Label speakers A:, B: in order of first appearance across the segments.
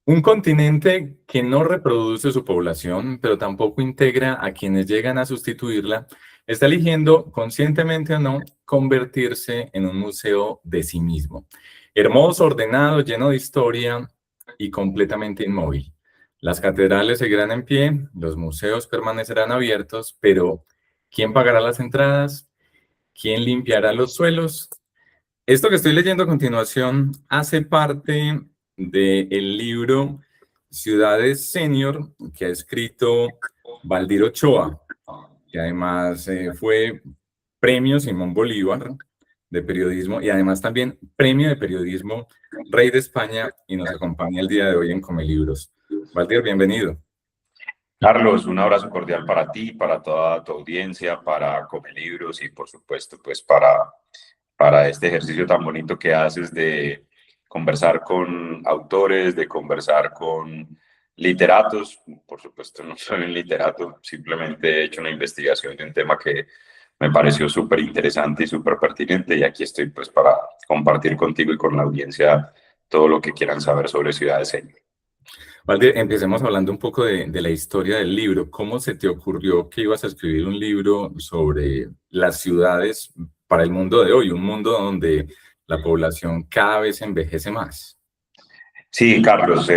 A: Un continente que no reproduce su población, pero tampoco integra a quienes llegan a sustituirla, está eligiendo, conscientemente o no, convertirse en un museo de sí mismo. Hermoso, ordenado, lleno de historia y completamente inmóvil. Las catedrales seguirán en pie, los museos permanecerán abiertos, pero ¿quién pagará las entradas? ¿Quién limpiará los suelos? Esto que estoy leyendo a continuación hace parte del libro Ciudades Senior que ha escrito Valdir Ochoa, que además fue Premio Simón Bolívar de periodismo y además también Premio de Periodismo Rey de España y nos acompaña el día de hoy en Come Libros. Valdir, bienvenido.
B: Carlos, un abrazo cordial para ti, para toda tu audiencia, para Come Libros y por supuesto pues para este ejercicio tan bonito que haces de conversar con autores, de conversar con literatos. Por supuesto no soy un literato, simplemente he hecho una investigación de un tema que me pareció súper interesante y súper pertinente y aquí estoy pues para compartir contigo y con la audiencia todo lo que quieran saber sobre Ciudades Senior.
A: Valdir, empecemos hablando un poco de la historia del libro. ¿Cómo se te ocurrió que ibas a escribir un libro sobre las ciudades para el mundo de hoy, un mundo donde la población cada vez envejece más?
B: Sí, Carlos,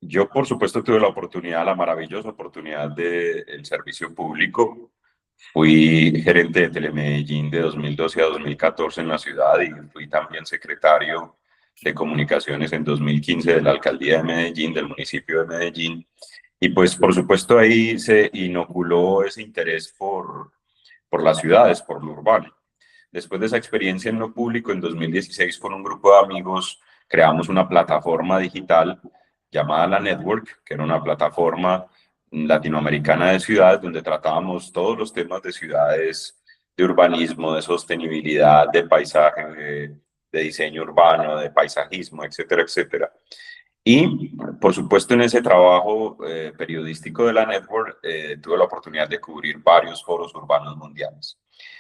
B: yo por supuesto tuve la oportunidad, la maravillosa oportunidad del servicio público. Fui gerente de Telemedellín de 2012 a 2014 en la ciudad y fui también secretario de comunicaciones en 2015 de la alcaldía de Medellín, del municipio de Medellín. Y pues por supuesto ahí se inoculó ese interés por las ciudades, por lo urbano. Después de esa experiencia en lo público, en 2016 con un grupo de amigos creamos una plataforma digital llamada La Network, que era una plataforma latinoamericana de ciudades donde tratábamos todos los temas de ciudades, de urbanismo, de sostenibilidad, de paisaje, de diseño urbano, de paisajismo, etcétera, etcétera. Y, por supuesto, en ese trabajo periodístico de la Network, tuve la oportunidad de cubrir varios foros urbanos mundiales.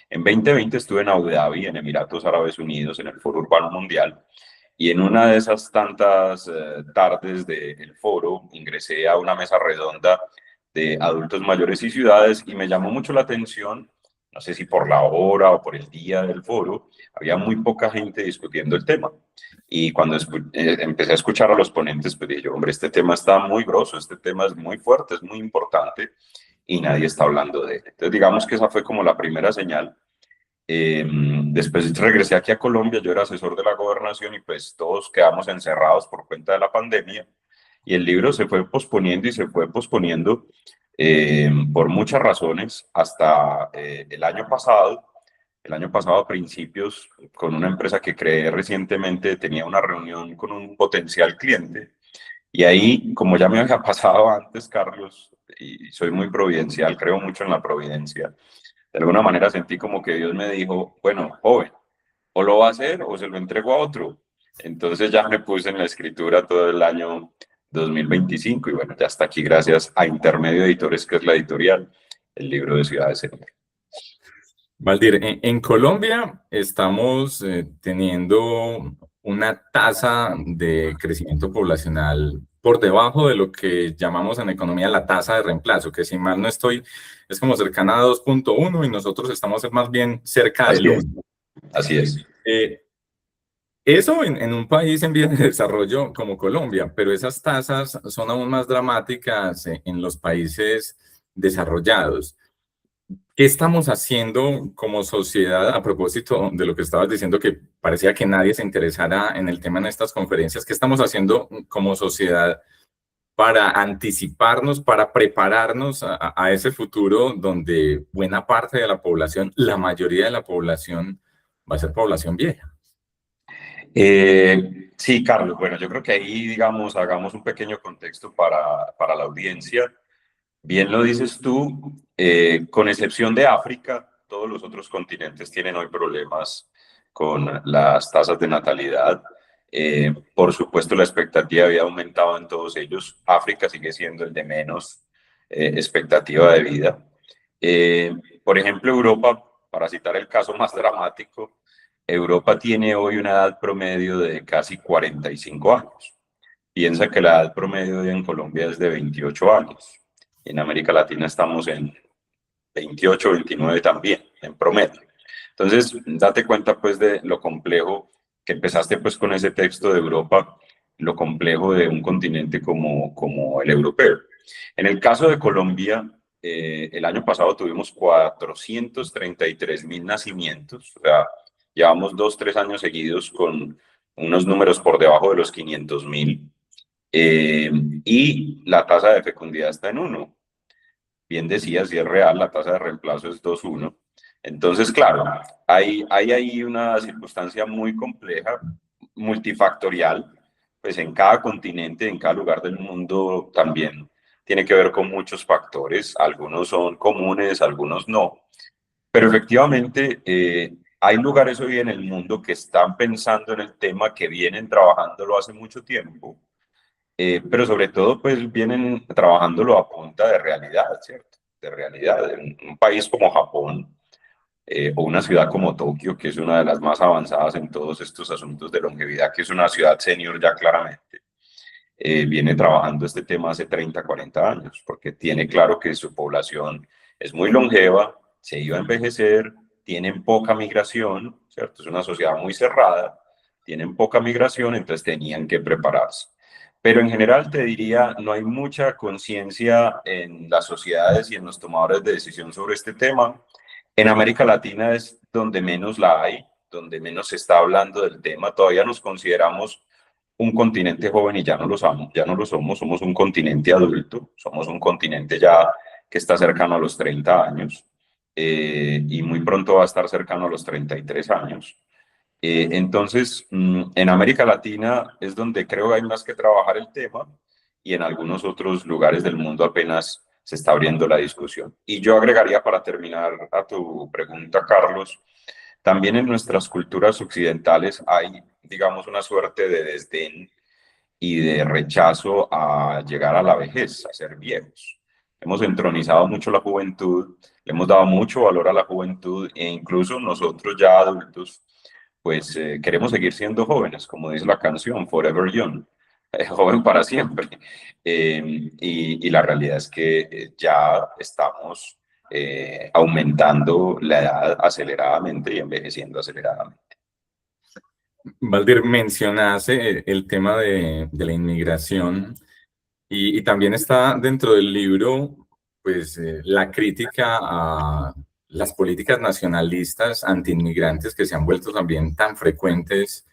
B: En 2020 estuve en Abu Dhabi, en Emiratos Árabes Unidos, en el Foro Urbano Mundial, y en una de esas tantas tardes del foro ingresé a una mesa redonda de adultos mayores y ciudades y me llamó mucho la atención, no sé si por la hora o por el día del foro, había muy poca gente discutiendo el tema. Y cuando empecé a escuchar a los ponentes, pues dije yo, hombre, este tema está muy grosso, este tema es muy fuerte, es muy importante y nadie está hablando de él. Entonces, digamos que esa fue como la primera señal. Después regresé aquí a Colombia, yo era asesor de la gobernación y pues todos quedamos encerrados por cuenta de la pandemia y el libro se fue posponiendo y se fue posponiendo por muchas razones hasta el año pasado a principios, con una empresa que creé recientemente, tenía una reunión con un potencial cliente y ahí, como ya me había pasado antes, Carlos, y soy muy providencial, creo mucho en la providencia, de alguna manera sentí como que Dios me dijo, bueno, joven, o lo va a hacer o se lo entrego a otro. Entonces ya me puse en la escritura todo el año 2025 y bueno, ya está aquí gracias a Intermedio Editores, que es la editorial, el libro de Ciudades Senior.
A: Valdir, en Colombia estamos teniendo una tasa de crecimiento poblacional por debajo de lo que llamamos en economía la tasa de reemplazo, que si mal no estoy, es como cercana a 2,1 y nosotros estamos más bien cerca del
B: Así es,
A: 1.
B: así es.
A: Eh, Eso en un país en vías de desarrollo como Colombia, pero esas tasas son aún más dramáticas en los países desarrollados. ¿Qué estamos haciendo como sociedad a propósito de lo que estabas diciendo, que parecía que nadie se interesara en el tema en estas conferencias? ¿Qué estamos haciendo como sociedad para anticiparnos, para prepararnos a ese futuro donde buena parte de la población, la mayoría de la población, va a ser población vieja?
B: Sí, Carlos, bueno, yo creo que ahí, digamos, hagamos un pequeño contexto para la audiencia. Bien lo dices tú, con excepción de África, todos los otros continentes tienen hoy problemas con las tasas de natalidad. Por supuesto, la expectativa había aumentado en todos ellos. África sigue siendo el de menos expectativa de vida. Eh, por ejemplo, Europa, para citar el caso más dramático, Europa tiene hoy una edad promedio de casi 45 años. Piensa que la edad promedio en Colombia es de 28 años. En América Latina estamos en 28, 29 también, en promedio. Entonces, date cuenta pues de lo complejo que empezaste pues con ese texto de Europa, lo complejo de un continente como el europeo. En el caso de Colombia, el año pasado tuvimos 433.000 nacimientos, o sea, llevamos 2, 3 años seguidos con unos números por debajo de los 500.000, y la tasa de fecundidad está en 1. Bien decía, si es real, la tasa de reemplazo es 2,1. Entonces, claro, hay ahí una circunstancia muy compleja, multifactorial, pues en cada continente, en cada lugar del mundo también tiene que ver con muchos factores, algunos son comunes, algunos no, pero efectivamente hay lugares hoy en el mundo que están pensando en el tema, que vienen trabajándolo hace mucho tiempo, pero sobre todo pues vienen trabajándolo a punta de realidad, ¿cierto? De realidad. En un país como Japón, o una ciudad como Tokio, que es una de las más avanzadas en todos estos asuntos de longevidad, que es una ciudad senior ya claramente, viene trabajando este tema hace 30, 40 años, porque tiene claro que su población es muy longeva, se iba a envejecer, tienen poca migración, ¿cierto? Es una sociedad muy cerrada, tienen poca migración, entonces tenían que prepararse. Pero en general te diría, no hay mucha conciencia en las sociedades y en los tomadores de decisión sobre este tema. En América Latina es donde menos la hay, donde menos se está hablando del tema. Todavía nos consideramos un continente joven y ya no lo somos, somos un continente adulto, somos un continente ya que está cercano a los 30 años, y muy pronto va a estar cercano a los 33 años. Entonces, en América Latina es donde creo que hay más que trabajar el tema, y en algunos otros lugares del mundo apenas se está abriendo la discusión. Y yo agregaría, para terminar a tu pregunta, Carlos, también en nuestras culturas occidentales hay, digamos, una suerte de desdén y de rechazo a llegar a la vejez, a ser viejos. Hemos entronizado mucho la juventud, le hemos dado mucho valor a la juventud, e incluso nosotros ya adultos, pues queremos seguir siendo jóvenes, como dice la canción, Forever Young, joven para siempre. Y la realidad es que ya estamos aumentando la edad aceleradamente y envejeciendo aceleradamente.
A: Valdir, mencionaste el tema de la inmigración y también está dentro del libro, pues, la crítica a las políticas nacionalistas antiinmigrantes que se han vuelto también tan frecuentes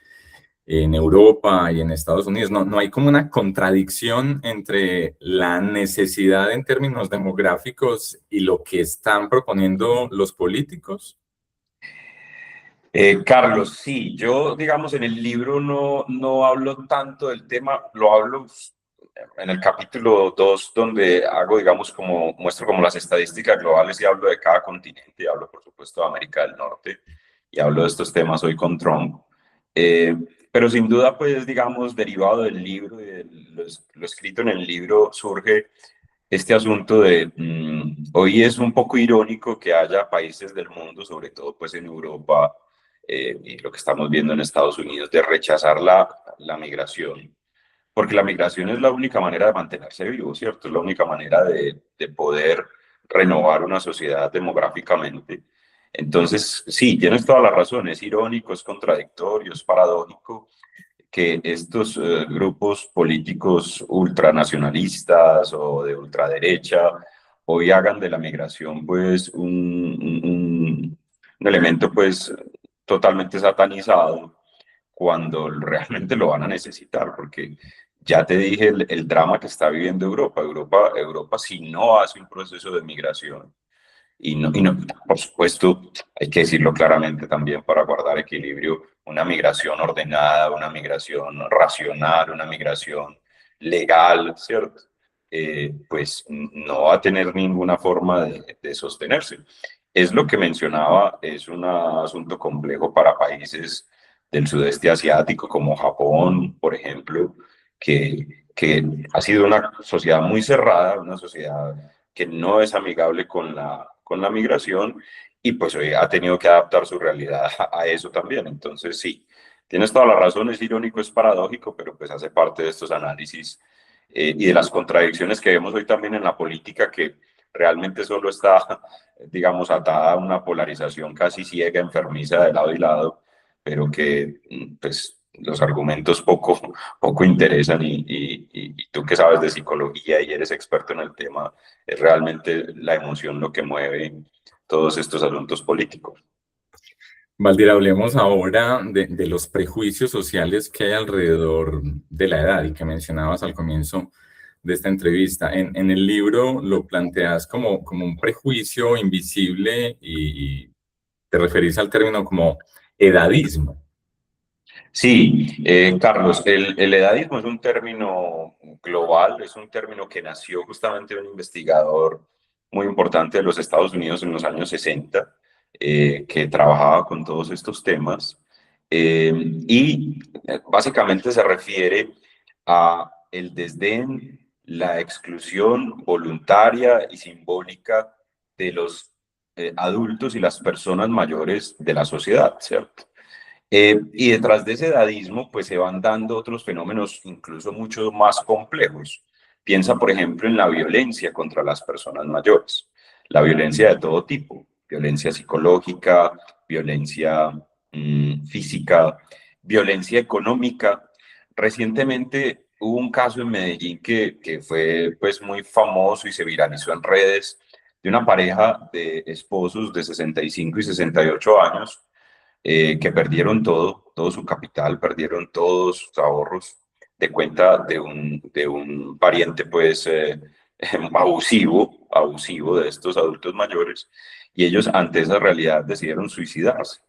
A: en Europa y en Estados Unidos. No, no hay como una contradicción entre la necesidad en términos demográficos y lo que están proponiendo los políticos.
B: Carlos, sí, yo, digamos, en el libro no hablo tanto del tema, lo hablo en el capítulo 2, donde hago, digamos, como muestro como las estadísticas globales, y hablo de cada continente, y hablo, por supuesto, de América del Norte, y hablo de estos temas hoy con Trump. Eh, pero sin duda, pues, digamos, derivado del libro y de lo escrito en el libro, surge este asunto de, hoy es un poco irónico que haya países del mundo, sobre todo pues en Europa, y lo que estamos viendo en Estados Unidos, de rechazar la migración, porque la migración es la única manera de mantenerse vivo, ¿cierto? Es la única manera de poder renovar una sociedad demográficamente. Entonces, sí, tienes toda la razón, es irónico, es contradictorio, es paradójico que estos grupos políticos ultranacionalistas o de ultraderecha hoy hagan de la migración pues un elemento pues totalmente satanizado, cuando realmente lo van a necesitar, porque ya te dije el drama que está viviendo Europa. Europa, si no hace un proceso de migración, y no, por supuesto, hay que decirlo claramente también para guardar equilibrio, una migración ordenada, una migración racional, una migración legal, ¿cierto? Pues no va a tener ninguna forma de sostenerse. Es lo que mencionaba, es un asunto complejo para países del sudeste asiático como Japón, por ejemplo, que ha sido una sociedad muy cerrada, una sociedad que no es amigable con la migración, y pues hoy ha tenido que adaptar su realidad a eso también. Entonces, sí, Tienes toda la razón, es irónico, es paradójico, pero pues hace parte de estos análisis y de las contradicciones que vemos hoy también en la política, que realmente solo está, digamos, atada a una polarización casi ciega, enfermiza de lado y lado, pero que pues los argumentos poco interesan y tú que sabes de psicología y eres experto en el tema, es realmente la emoción lo que mueve todos estos asuntos políticos.
A: Valdir, hablemos ahora de los prejuicios sociales que hay alrededor de la edad y que mencionabas al comienzo de esta entrevista. En el libro lo planteas como un prejuicio invisible y te referís al término como edadismo.
B: Sí, Carlos, el edadismo es un término global, es un término que nació justamente de un investigador muy importante de los Estados Unidos en los años 60, que trabajaba con todos estos temas, básicamente se refiere a el desdén, la exclusión voluntaria y simbólica de los adultos y las personas mayores de la sociedad, ¿cierto? Y detrás de ese edadismo, pues se van dando otros fenómenos incluso mucho más complejos. Piensa, por ejemplo, en la violencia contra las personas mayores, la violencia de todo tipo, violencia psicológica, violencia física, violencia económica. Recientemente hubo un caso en Medellín que fue pues muy famoso y se viralizó en redes de una pareja de esposos de 65 y 68 años que perdieron todo su capital, perdieron todos sus ahorros de cuenta de un pariente pues abusivo de estos adultos mayores, y ellos ante esa realidad decidieron suicidarse.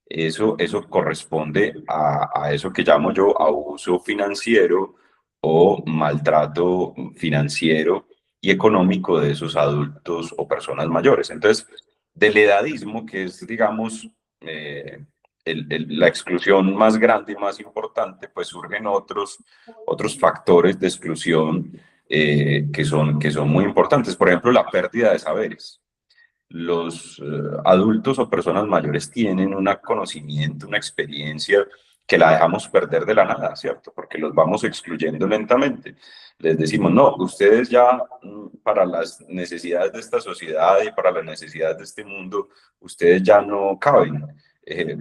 B: Eso corresponde a eso que llamo yo abuso financiero o maltrato financiero y económico de esos adultos o personas mayores. Entonces, del edadismo, que es, digamos, eh, la exclusión más grande y más importante, pues surgen otros factores de exclusión que son muy importantes. Por ejemplo, la pérdida de saberes. Los adultos o personas mayores tienen un conocimiento, una experiencia que la dejamos perder de la nada, ¿cierto? Porque los vamos excluyendo lentamente. Les decimos, no, ustedes ya para las necesidades de esta sociedad y para las necesidades de este mundo, ustedes ya no caben. Eh,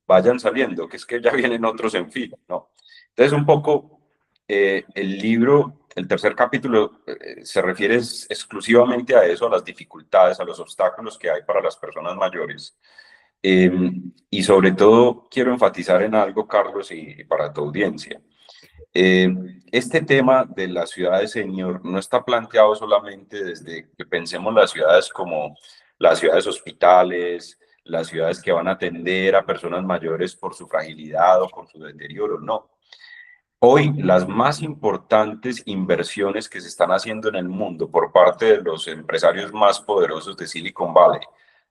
B: Vayan saliendo, que es que ya vienen otros en fila, ¿no? Entonces, un poco el libro, el tercer capítulo, se refiere exclusivamente a eso, a las dificultades, a los obstáculos que hay para las personas mayores. Eh, y sobre todo quiero enfatizar en algo, Carlos, y para tu audiencia. Eh, este tema de las ciudades senior no está planteado solamente desde que pensemos las ciudades como las ciudades hospitales, las ciudades que van a atender a personas mayores por su fragilidad o por su deterioro, no. Hoy, las más importantes inversiones que se están haciendo en el mundo por parte de los empresarios más poderosos de Silicon Valley,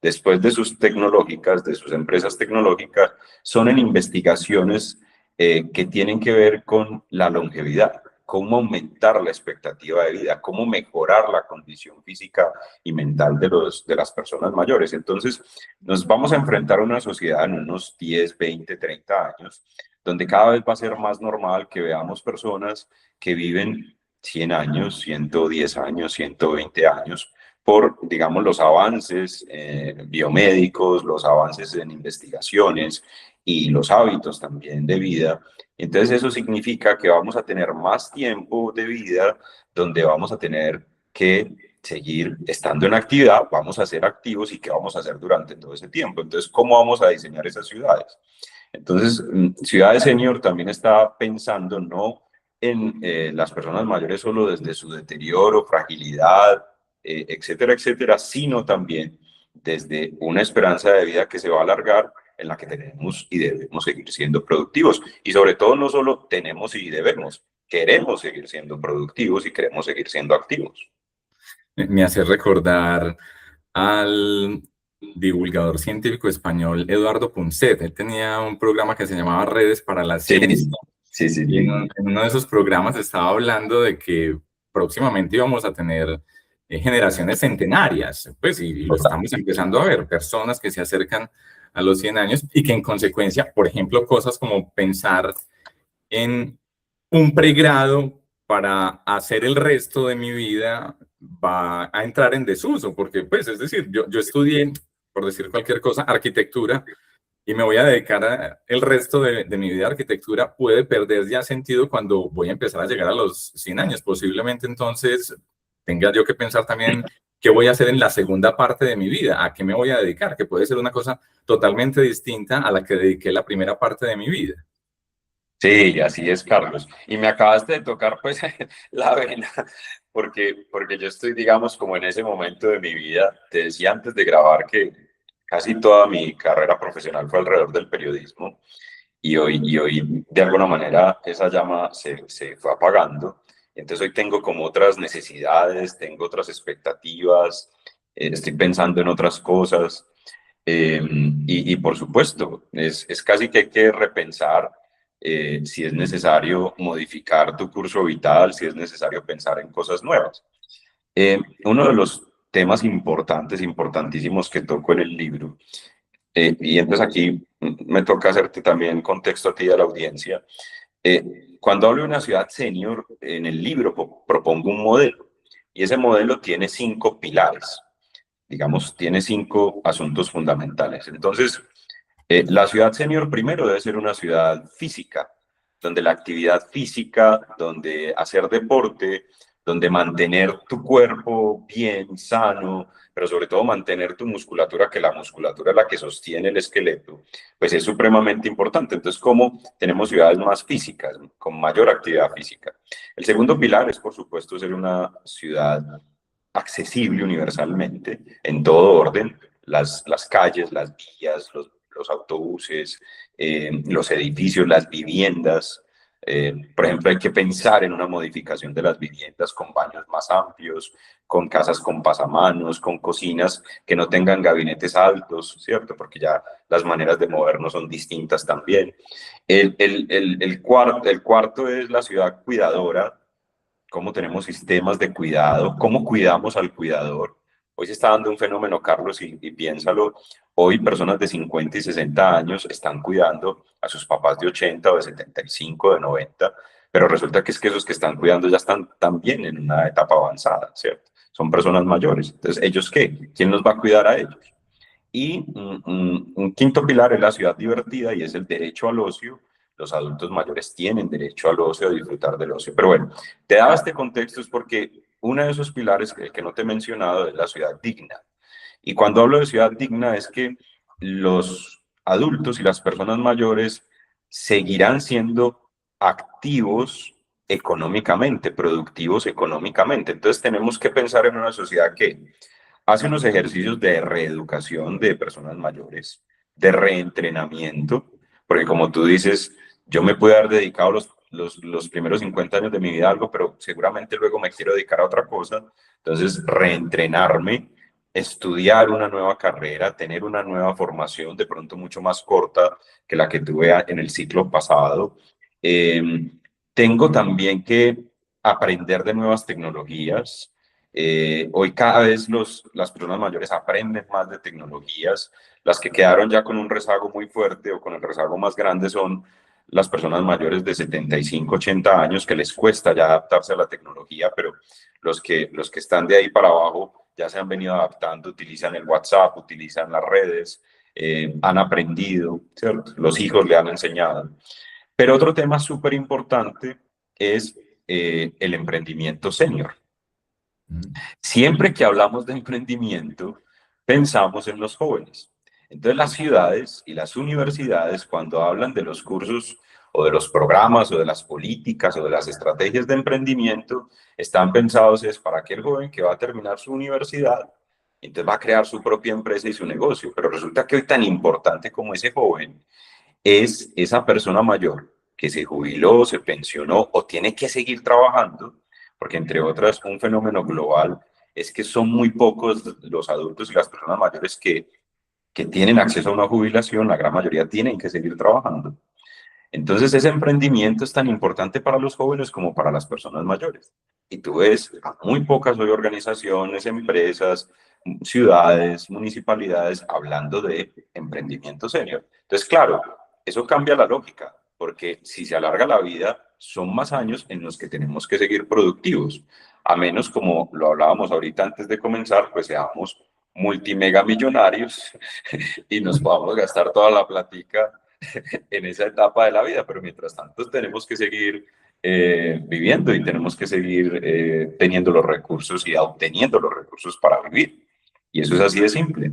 B: después de sus tecnológicas, de sus empresas tecnológicas, son en investigaciones que tienen que ver con la longevidad, cómo aumentar la expectativa de vida, cómo mejorar la condición física y mental de las personas mayores. Entonces, nos vamos a enfrentar a una sociedad en unos 10, 20, 30 años donde cada vez va a ser más normal que veamos personas que viven 100 años, 110 años, 120 años, por, digamos, los avances biomédicos, los avances en investigaciones y los hábitos también de vida. Entonces eso significa que vamos a tener más tiempo de vida donde vamos a tener que seguir estando en actividad, vamos a ser activos y qué vamos a hacer durante todo ese tiempo. Entonces, ¿cómo vamos a diseñar esas ciudades? Entonces, Ciudades Senior también está pensando no en las personas mayores solo desde su deterioro, fragilidad, etcétera, etcétera, sino también desde una esperanza de vida que se va a alargar en la que tenemos y debemos seguir siendo productivos. Y sobre todo, no solo tenemos y debemos, queremos seguir siendo productivos y queremos seguir siendo activos.
A: Me hace recordar al divulgador científico español Eduardo Punset. Él tenía un programa que se llamaba Redes para la
B: Sí,
A: Ciencia.
B: sí, sí,
A: Y
B: sí.
A: en uno de esos programas estaba hablando de que próximamente íbamos a tener generaciones centenarias, pues, y lo
B: Total.
A: estamos empezando a ver, personas que se acercan a los 100 años y que en consecuencia, por ejemplo, cosas como pensar en un pregrado para hacer el resto de mi vida va a entrar en desuso, porque pues es decir, yo estudié, por decir cualquier cosa, arquitectura y me voy a dedicar el resto de mi vida a arquitectura, puede perder ya sentido cuando voy a empezar a llegar a los 100 años. Posiblemente entonces tenga yo que pensar también qué voy a hacer en la segunda parte de mi vida, a qué me voy a dedicar, que puede ser una cosa totalmente distinta a la que dediqué la primera parte de mi vida.
B: Sí, así es, Carlos. Y me acabaste de tocar pues la vena, porque yo estoy, digamos, como en ese momento de mi vida. Te decía antes de grabar que casi toda mi carrera profesional fue alrededor del periodismo y hoy de alguna manera esa llama se fue apagando. Entonces hoy tengo como otras necesidades, tengo otras expectativas, estoy pensando en otras cosas. Y por supuesto, es casi que hay que repensar si es necesario modificar tu curso vital, si es necesario pensar en cosas nuevas. Uno de los temas importantes, importantísimos que toco en el libro, y entonces aquí me toca hacerte también contexto a ti y a la audiencia. Cuando hablo de una ciudad senior, en el libro propongo un modelo, y ese modelo tiene 5 pilares, digamos, tiene 5 asuntos fundamentales. Entonces, la ciudad senior primero debe ser una ciudad física, donde la actividad física, donde hacer deporte, donde mantener tu cuerpo bien, sano, pero sobre todo mantener tu musculatura, que la musculatura es la que sostiene el esqueleto, pues es supremamente importante. Entonces, ¿cómo tenemos ciudades más físicas, con mayor actividad física? El segundo pilar es, por supuesto, ser una ciudad accesible universalmente, en todo orden, las calles, las vías, los autobuses, los edificios, las viviendas. Por ejemplo, hay que pensar en una modificación de las viviendas con baños más amplios, con casas con pasamanos, con cocinas que no tengan gabinetes altos, ¿cierto? Porque ya las maneras de movernos son distintas también. El cuarto es la ciudad cuidadora, cómo tenemos sistemas de cuidado, cómo cuidamos al cuidador. Hoy se está dando un fenómeno, Carlos, y piénsalo, hoy personas de 50 y 60 años están cuidando a sus papás de 80 o de 75, de 90, pero resulta que es que esos que están cuidando ya están también en una etapa avanzada, ¿cierto? Son personas mayores. Entonces, ¿ellos qué? ¿Quién los va a cuidar a ellos? Y un quinto pilar es la ciudad divertida y es el derecho al ocio. Los adultos mayores tienen derecho al ocio, a disfrutar del ocio. Pero bueno, te daba este contexto es porque uno de esos pilares que no te he mencionado es la ciudad digna. Y cuando hablo de ciudad digna es que los adultos y las personas mayores seguirán siendo activos económicamente, productivos económicamente. Entonces tenemos que pensar en una sociedad que hace unos ejercicios de reeducación de personas mayores, de reentrenamiento, porque como tú dices, yo me pude haber dedicado los primeros 50 años de mi vida a algo, pero seguramente luego me quiero dedicar a otra cosa. Entonces, reentrenarme, estudiar una nueva carrera, tener una nueva formación, de pronto mucho más corta que la que tuve en el ciclo pasado. Eh, Tengo también que aprender de nuevas tecnologías. Hoy cada vez las personas mayores aprenden más de tecnologías. Las que quedaron ya con un rezago muy fuerte o con el rezago más grande son las personas mayores de 75, 80 años, que les cuesta ya adaptarse a la tecnología, pero los que están de ahí para abajo ya se han venido adaptando, utilizan el WhatsApp, utilizan las redes, han aprendido, ¿cierto? Los hijos le han enseñado. Pero otro tema súper importante es el emprendimiento senior. Siempre que hablamos de emprendimiento, pensamos en los jóvenes. Entonces, las ciudades y las universidades, cuando hablan de los cursos o de los programas o de las políticas o de las estrategias de emprendimiento, están pensados es para aquel joven que va a terminar su universidad, entonces va a crear su propia empresa y su negocio. Pero resulta que hoy tan importante como ese joven es esa persona mayor que se jubiló, se pensionó o tiene que seguir trabajando, porque entre otras, un fenómeno global es que son muy pocos los adultos y las personas mayores que tienen acceso a una jubilación, la gran mayoría tienen que seguir trabajando. Entonces, ese emprendimiento es tan importante para los jóvenes como para las personas mayores. Y tú ves, a muy pocas hoy organizaciones, empresas, ciudades, municipalidades, hablando de emprendimiento senior. Entonces, claro, eso cambia la lógica, porque si se alarga la vida, son más años en los que tenemos que seguir productivos, a menos, como lo hablábamos ahorita antes de comenzar, pues seamos multimegamillonarios y nos podamos gastar toda la platica en esa etapa de la vida, pero mientras tanto tenemos que seguir viviendo y tenemos que seguir teniendo los recursos y obteniendo los recursos para vivir. Y eso es así de simple.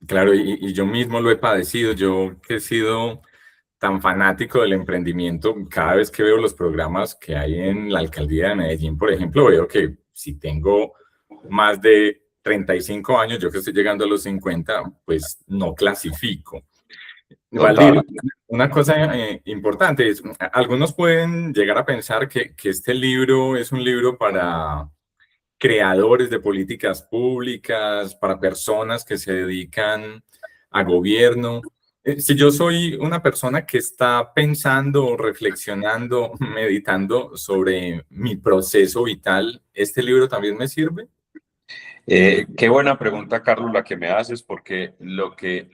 A: Claro, y yo mismo lo he padecido. Yo que he sido tan fanático del emprendimiento, cada vez que veo los programas que hay en la alcaldía de Medellín, por ejemplo, veo que si tengo más de 35 años, yo que estoy llegando a los 50, pues no clasifico.
B: Total.
A: Valdir, una cosa importante es, algunos pueden llegar a pensar que este libro es un libro para creadores de políticas públicas, para personas que se dedican a gobierno. Si yo soy una persona que está pensando, reflexionando, meditando sobre mi proceso vital, ¿este libro también me sirve?
B: Qué buena pregunta, Carlos, la que me haces, porque lo que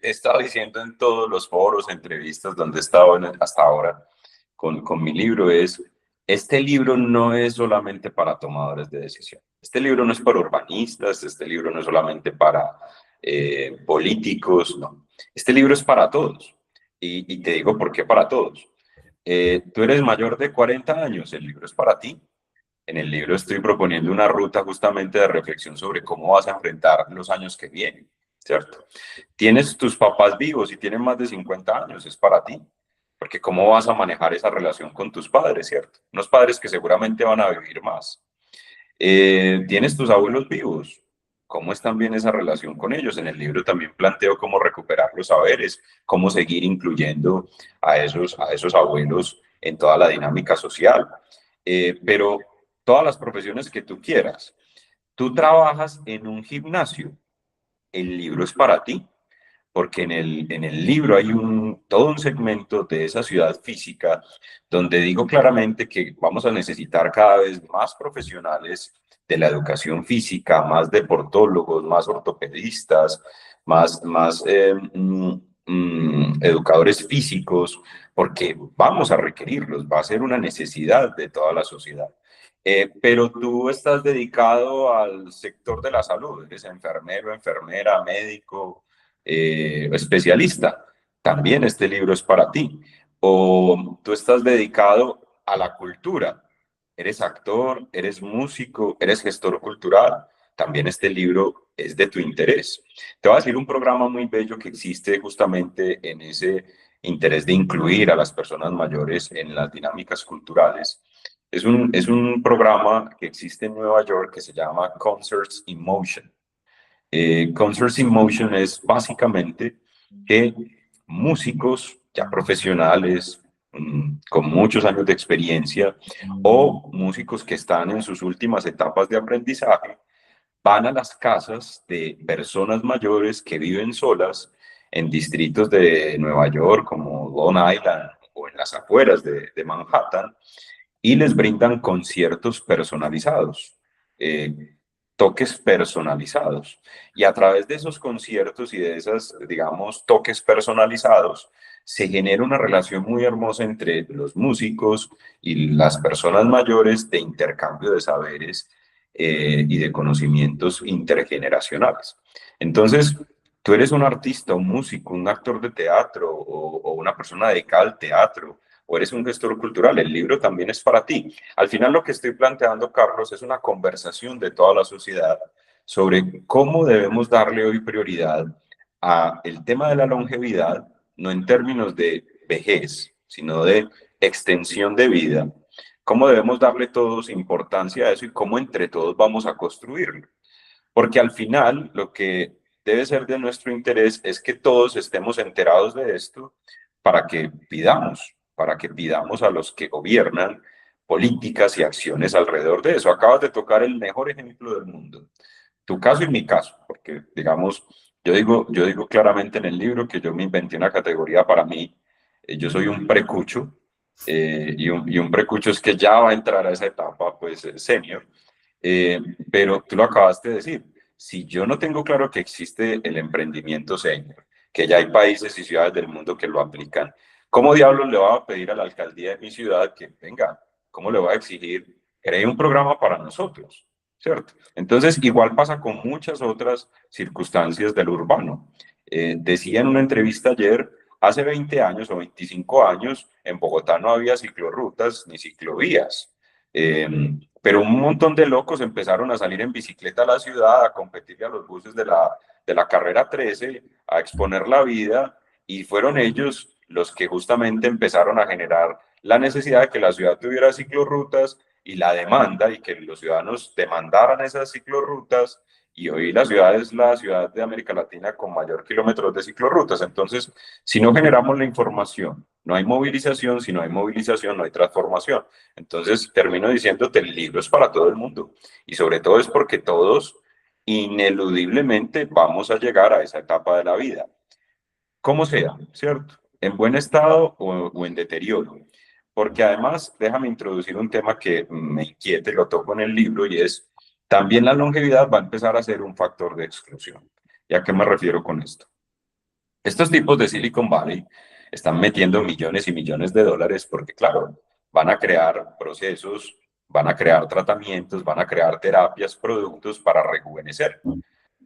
B: he estado diciendo en todos los foros, entrevistas donde he estado hasta ahora con mi libro es, este libro no es solamente para tomadores de decisión. Este libro no es para urbanistas, este libro no es solamente para políticos, no. Este libro es para todos. Y te digo por qué para todos. Tú eres mayor de 40 años, el libro es para ti. En el libro estoy proponiendo una ruta justamente de reflexión sobre cómo vas a enfrentar los años que vienen, ¿cierto? Tienes tus papás vivos y tienen más de 50 años, es para ti, porque cómo vas a manejar esa relación con tus padres, ¿cierto? Unos padres que seguramente van a vivir más. Tienes tus abuelos vivos, ¿cómo es también esa relación con ellos? En el libro también planteo cómo recuperar los saberes, cómo seguir incluyendo a esos abuelos en toda la dinámica social. Pero todas las profesiones que tú quieras. Tú trabajas en un gimnasio, el libro es para ti, porque en el libro hay todo un segmento de esa ciudad física donde digo claramente que vamos a necesitar cada vez más profesionales de la educación física, más deportólogos, más ortopedistas, más educadores físicos, porque vamos a requerirlos, va a ser una necesidad de toda la sociedad. Pero tú estás dedicado al sector de la salud, eres enfermero, enfermera, médico, especialista. También este libro es para ti. O tú estás dedicado a la cultura, eres actor, eres músico, eres gestor cultural. También este libro es de tu interés. Te voy a decir un programa muy bello que existe justamente en ese interés de incluir a las personas mayores en las dinámicas culturales. Es un programa que existe en Nueva York que se llama Concerts in Motion. Concerts in Motion es básicamente que músicos ya profesionales, con muchos años de experiencia, o músicos que están en sus últimas etapas de aprendizaje, van a las casas de personas mayores que viven solas en distritos de Nueva York como Long Island o en las afueras de Manhattan, y les brindan conciertos personalizados, toques personalizados. Y a través de esos conciertos y de esos, digamos, toques personalizados, se genera una relación muy hermosa entre los músicos y las personas mayores de intercambio de saberes y de conocimientos intergeneracionales. Entonces, tú eres un artista, un músico, un actor de teatro o una persona dedicada al teatro, o eres un gestor cultural, el libro también es para ti. Al final lo que estoy planteando, Carlos, es una conversación de toda la sociedad sobre cómo debemos darle hoy prioridad a el tema de la longevidad, no en términos de vejez, sino de extensión de vida. Cómo debemos darle todos importancia a eso y cómo entre todos vamos a construirlo. Porque al final lo que debe ser de nuestro interés es que todos estemos enterados de esto para que pidamos a los que gobiernan políticas y acciones alrededor de eso. Acabas de tocar el mejor ejemplo del mundo, tu caso y mi caso, porque digamos, yo digo claramente en el libro que yo me inventé una categoría para mí, yo soy un precucho, y un precucho es que ya va a entrar a esa etapa, pues, senior, pero tú lo acabaste de decir, si yo no tengo claro que existe el emprendimiento senior, que ya hay países y ciudades del mundo que lo aplican, ¿cómo diablos le voy a pedir a la alcaldía de mi ciudad que venga? ¿Cómo le voy a exigir? Cree un programa para nosotros, ¿cierto? Entonces, igual pasa con muchas otras circunstancias del urbano. Decía en una entrevista ayer, hace 20 años o 25 años, en Bogotá no había ciclorrutas ni ciclovías. Pero un montón de locos empezaron a salir en bicicleta a la ciudad, a competirle a los buses de la carrera 13, a exponer la vida, y fueron ellos los que justamente empezaron a generar la necesidad de que la ciudad tuviera ciclorrutas y la demanda, y que los ciudadanos demandaran esas ciclorrutas, y hoy la ciudad es la ciudad de América Latina con mayor kilómetros de ciclorrutas. Entonces, si no generamos la información, no hay movilización; si no hay movilización, no hay transformación. Entonces, termino diciéndote, el libro es para todo el mundo, y sobre todo es porque todos ineludiblemente vamos a llegar a esa etapa de la vida, como sea, ¿cierto? En buen estado o en deterioro. Porque además, déjame introducir un tema que me inquieta y lo toco en el libro, y es, también la longevidad va a empezar a ser un factor de exclusión. ¿Y a qué me refiero con esto? Estos tipos de Silicon Valley están metiendo millones y millones de dólares porque, claro, van a crear procesos, van a crear tratamientos, van a crear terapias, productos para rejuvenecer.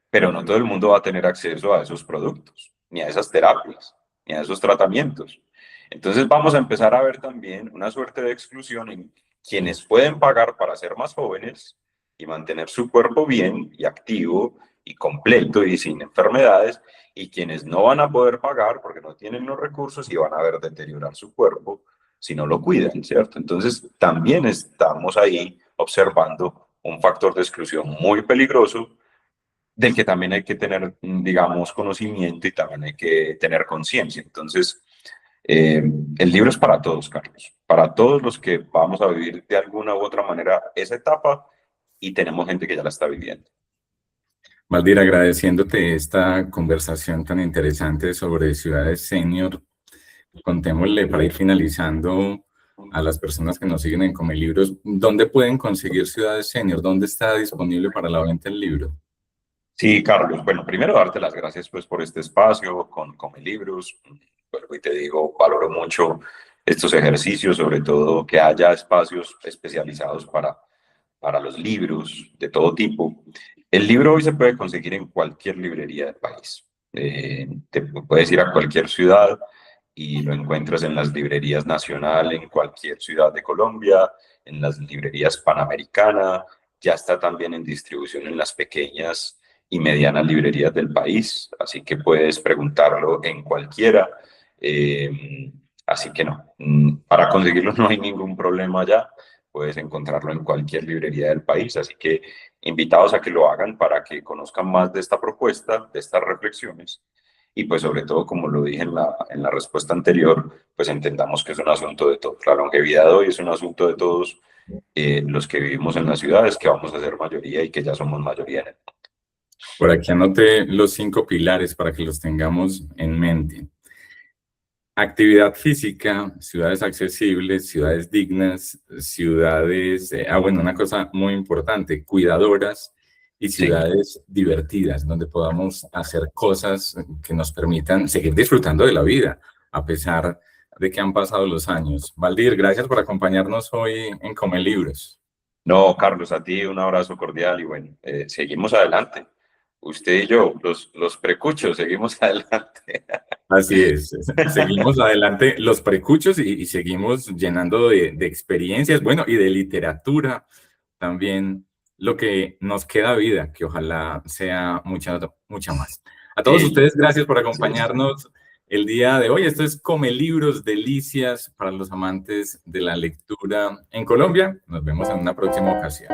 B: Pero no todo el mundo va a tener acceso a esos productos, ni a esas terapias, ni a esos tratamientos. Entonces vamos a empezar a ver también una suerte de exclusión en quienes pueden pagar para ser más jóvenes y mantener su cuerpo bien y activo y completo y sin enfermedades, y quienes no van a poder pagar porque no tienen los recursos y van a ver deteriorar su cuerpo si no lo cuidan, ¿cierto? Entonces también estamos ahí observando un factor de exclusión muy peligroso, del que también hay que tener, digamos, conocimiento, y también hay que tener conciencia. Entonces, el libro es para todos, Carlos, para todos los que vamos a vivir de alguna u otra manera esa etapa, y tenemos gente que ya la está viviendo.
A: Valdir, agradeciéndote esta conversación tan interesante sobre ciudades senior, contémosle para ir finalizando a las personas que nos siguen en Comelibros, ¿dónde pueden conseguir ciudades senior? ¿Dónde está disponible para la venta el libro?
B: Sí, Carlos. Bueno, primero darte las gracias pues por este espacio con mis libros. Vuelvo y te digo, valoro mucho estos ejercicios, sobre todo que haya espacios especializados para los libros de todo tipo. El libro hoy se puede conseguir en cualquier librería del país. Te puedes ir a cualquier ciudad y lo encuentras en las librerías Nacional, en cualquier ciudad de Colombia, en las librerías Panamericana. Ya está también en distribución en las pequeñas y medianas librerías del país, así que puedes preguntarlo en cualquiera. Así que no, para conseguirlo no hay ningún problema ya, puedes encontrarlo en cualquier librería del país, así que invitados a que lo hagan para que conozcan más de esta propuesta, de estas reflexiones, y pues sobre todo, como lo dije en la respuesta anterior, pues entendamos que es un asunto de todos. La longevidad de hoy es un asunto de todos, los que vivimos en las ciudades, que vamos a ser mayoría y que ya somos mayoría en el mundo.
A: Por aquí anoté los 5 pilares para que los tengamos en mente. Actividad física, ciudades accesibles, ciudades dignas, ciudades, bueno, una cosa muy importante, cuidadoras, y ciudades divertidas, donde podamos hacer cosas que nos permitan seguir disfrutando de la vida, a pesar de que han pasado los años. Valdir, gracias por acompañarnos hoy en Comelibros.
B: No, Carlos, a ti un abrazo cordial, y bueno, seguimos adelante. Usted y yo, los precuchos, seguimos adelante.
A: Así es, seguimos adelante los precuchos y seguimos llenando de experiencias, bueno, y de literatura también, lo que nos queda vida, que ojalá sea mucha, mucha más. A todos ustedes, gracias por acompañarnos el día de hoy. Esto es Comelibros, delicias para los amantes de la lectura en Colombia. Nos vemos en una próxima ocasión.